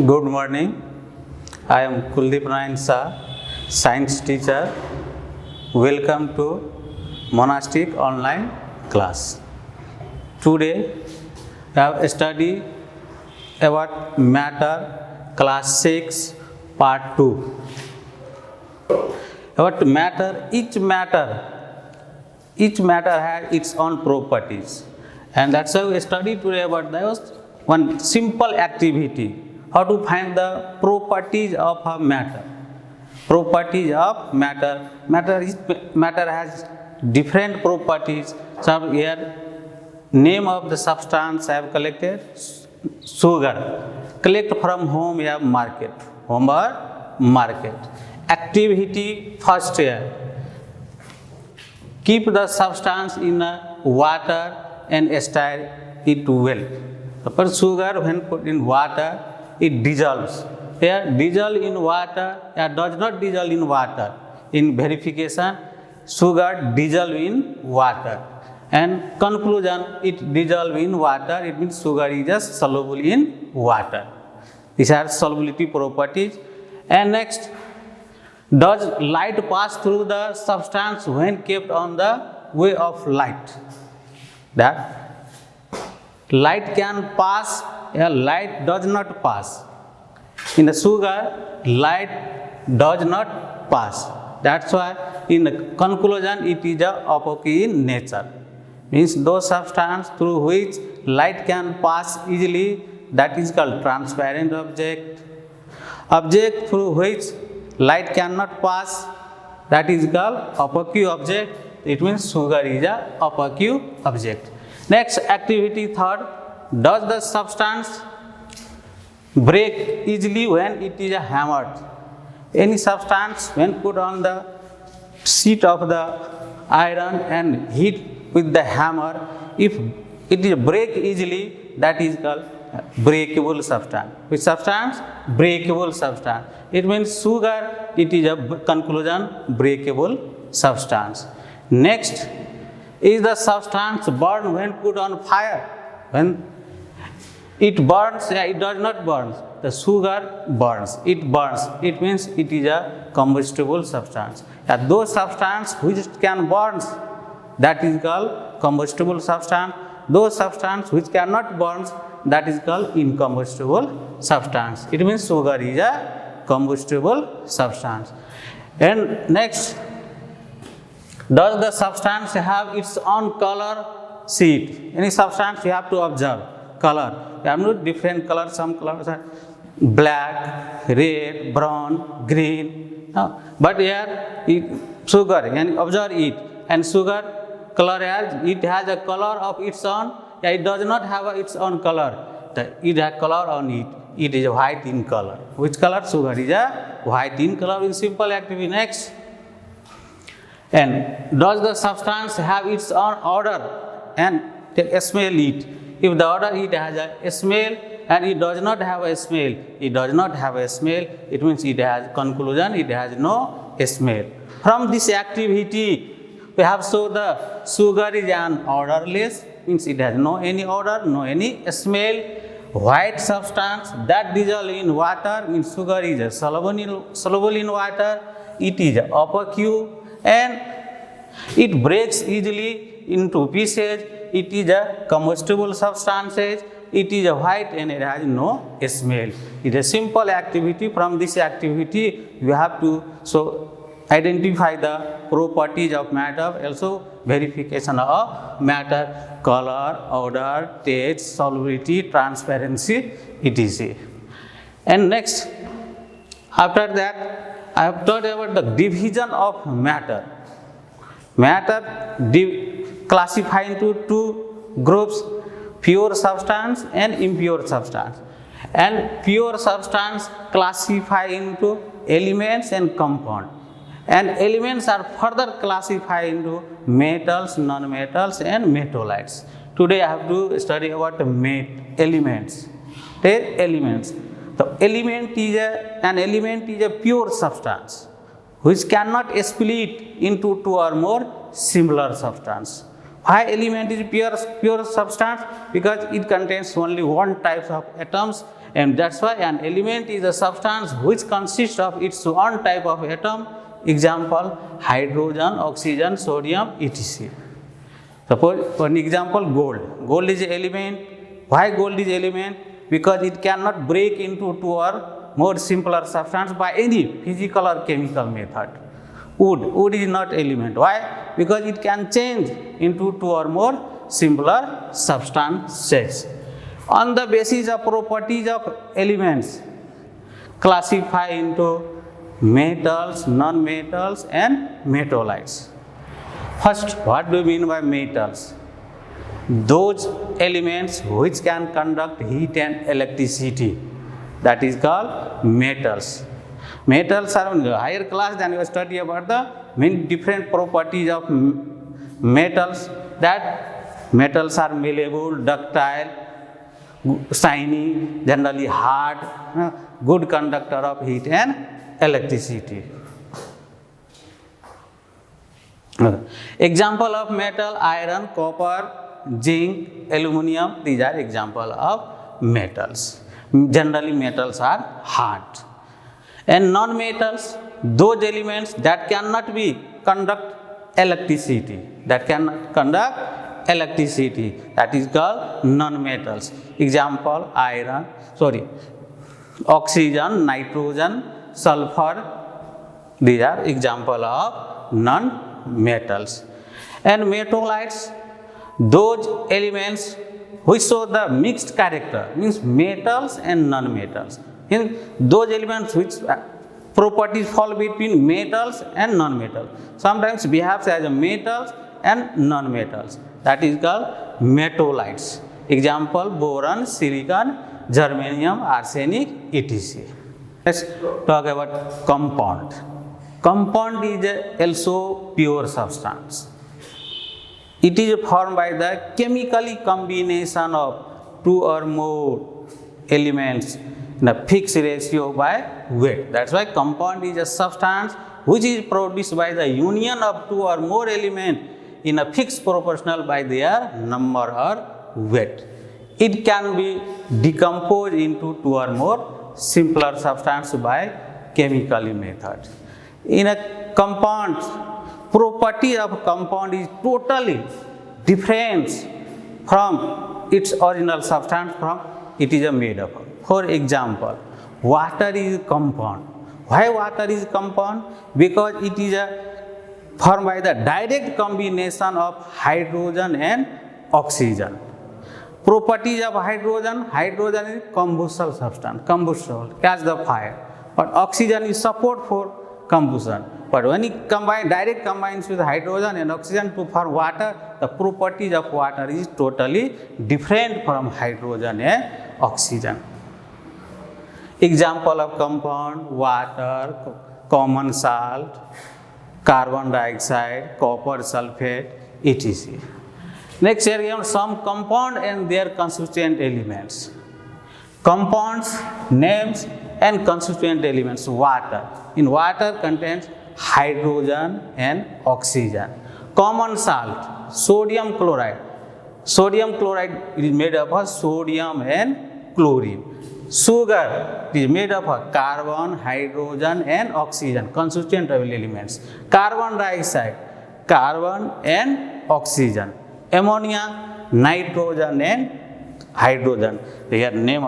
Good morning. I am Kuldip science teacher. Welcome to Monastic online class. Today, I have studied about matter class 6 part 2. About matter, each matter has its own properties, and that's why we study today about those one simple activity, how to find the properties of a matter. Properties of matter. Matter has different properties. Some here name of the substance I have collected, sugar. Collect from home, you have market. Home or market. Activity first here. Keep the substance in water and stir it well. Suppose sugar, when put in water, it dissolves. Here, dissolve in water, does not dissolve in water. In verification, sugar dissolve in water. And conclusion, it dissolve in water, it means sugar is just soluble in water. These are solubility properties. And next, does light pass through the substance when kept on the way of light? That light can pass, light does not pass. In the sugar, light does not pass. That's why in the conclusion, it is opaque in nature. Means those substances through which light can pass easily, that is called transparent object. Object through which light cannot pass, that is called opaque object. It means sugar is a opaque object. Next activity third, does the substance break easily when it is hammered? Any substance when put on the sheet of the iron and hit with the hammer, if it is break easily, that is called breakable substance. Which substance? Breakable substance. It means sugar, it is a conclusion breakable substance. Next, is the substance burn when put on fire? When it burns, it does not burn. The sugar burns. It burns. It means it is a combustible substance. Those substances which can burn, that is called combustible substance. Those substances which cannot burn, that is called incombustible substance. It means sugar is a combustible substance. And next, does the substance have its own color sheet? Any substance you have to observe color. You have no different colors. Some colors are black, red, brown, green. No. But here sugar, and observe it. And sugar color it has a color of its own. It does not have its own color. It has color on it. It is white in color. Which color? Sugar is a white in color in simple activity. Next. And does the substance have its own odor and smell it? If the odor it has a smell and it does not have a smell, it means it has conclusion, it has no smell. From this activity, we have shown the sugar is an odorless, means it has no any odor, no any smell. White substance that dissolve in water means sugar is a soluble in water. It is opaque and it breaks easily into pieces. It is a combustible substance. It is a white and it has no smell. It is a simple activity. From this activity, you have to identify the properties of matter, also verification of matter, color, odor, taste, solubility, transparency, etc. And next, after that, I have taught about the division of matter. Matter classified into two groups, pure substance and impure substance. And pure substance classified into elements and compound. And elements are further classified into metals, non-metals and metalloids. Today I have to study about elements. Elements. The element is a pure substance which cannot split into two or more similar substance. Why element is pure substance? Because it contains only one type of atoms and that's why an element is a substance which consists of its one type of atom. Example, hydrogen, oxygen, sodium, etc. Suppose one example, gold. Gold is an element. Why gold is element? Because it cannot break into two or more simpler substance by any physical or chemical method. Wood is not element. Why? Because it can change into two or more simpler substances. On the basis of properties of elements, classify into metals, non-metals and metalloids. First, what do you mean by metals? Those elements which can conduct heat and electricity, that is called metals. Metals are in the higher class, then you study about the many different properties of metals, that metals are malleable, ductile, shiny, generally hard, good conductor of heat and electricity. Example of metal, iron, copper, zinc, aluminum, these are example of metals. Generally metals are hard. And non-metals, those elements that cannot be conduct electricity, that is called non-metals. Example, oxygen, nitrogen, sulfur, these are example of non-metals. And metalloids, those elements which show the mixed character, means metals and non-metals. In those elements which properties fall between metals and non-metals. Sometimes behaves as a metals and non-metals. That is called metalloids. Example, boron, silicon, germanium, arsenic, etc. Let's talk about compound. Compound is also pure substance. It is formed by the chemically combination of two or more elements in a fixed ratio by weight. That's why compound is a substance which is produced by the union of two or more elements in a fixed proportional by their number or weight. It can be decomposed into two or more simpler substance by chemical method. In a compound, property of compound is totally different from its original substance from it is made up. For example, water is compound. Why water is compound? Because it is formed by the direct combination of hydrogen and oxygen. Properties of hydrogen is combustible substance, combustible, catch the fire. But oxygen is support for combustion. But when it direct combines with hydrogen and oxygen to form water, the properties of water is totally different from hydrogen and oxygen. Example of compound, water, common salt, carbon dioxide, copper sulfate, etc. Next here we have some compound and their constituent elements. Compounds, names and constituent elements. Water. In water contains hydrogen and oxygen. Common salt, sodium chloride. Sodium chloride is made up of sodium and chlorine. Sugar is made up of carbon, hydrogen and oxygen, constituent elements. Carbon dioxide, carbon and oxygen. Ammonia, nitrogen and hydrogen. They are name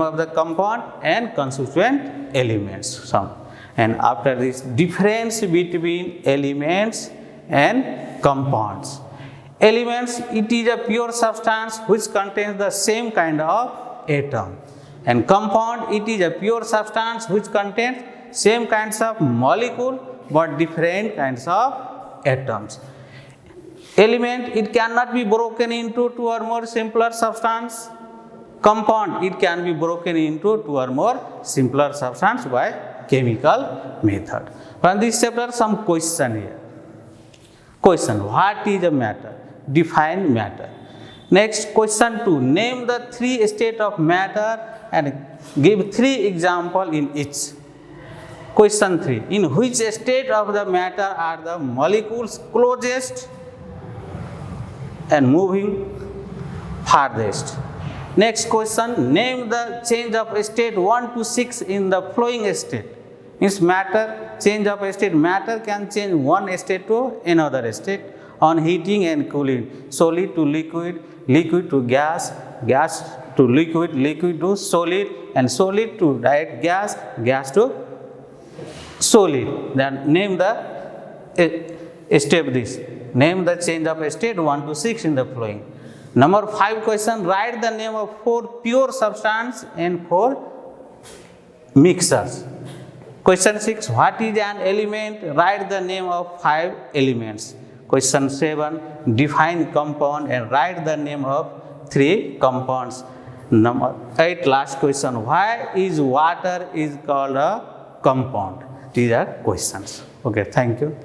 of the compound and constituent elements. Some. And after this, difference between elements and compounds. Elements, it is a pure substance which contains the same kind of atom. And compound, it is a pure substance which contains same kinds of molecule but different kinds of atoms. Element, it cannot be broken into two or more simpler substance. Compound, it can be broken into two or more simpler substance by chemical method. From this chapter, some question here. Question, what is a matter? Define matter. Next, question 2, name the 3 states of matter and give 3 examples in each. Question 3, in which state of the matter are the molecules closest and moving farthest? Next question, name the change of state 1 to 6 in the flowing state. Means matter, change of state, matter can change one state to another state on heating and cooling. Solid to liquid, liquid to gas, gas to liquid, liquid to solid, and solid to direct gas, gas to solid. Then name the step this. Name the change of state 1 to 6 in the flowing. Number 5 question, write the name of 4 pure substance and 4 mixtures. Question 6, what is an element? Write the name of 5 elements. Question 7, define compound and write the name of 3 compounds. Number 8, last question, why is water is called a compound? These are questions. Okay, thank you.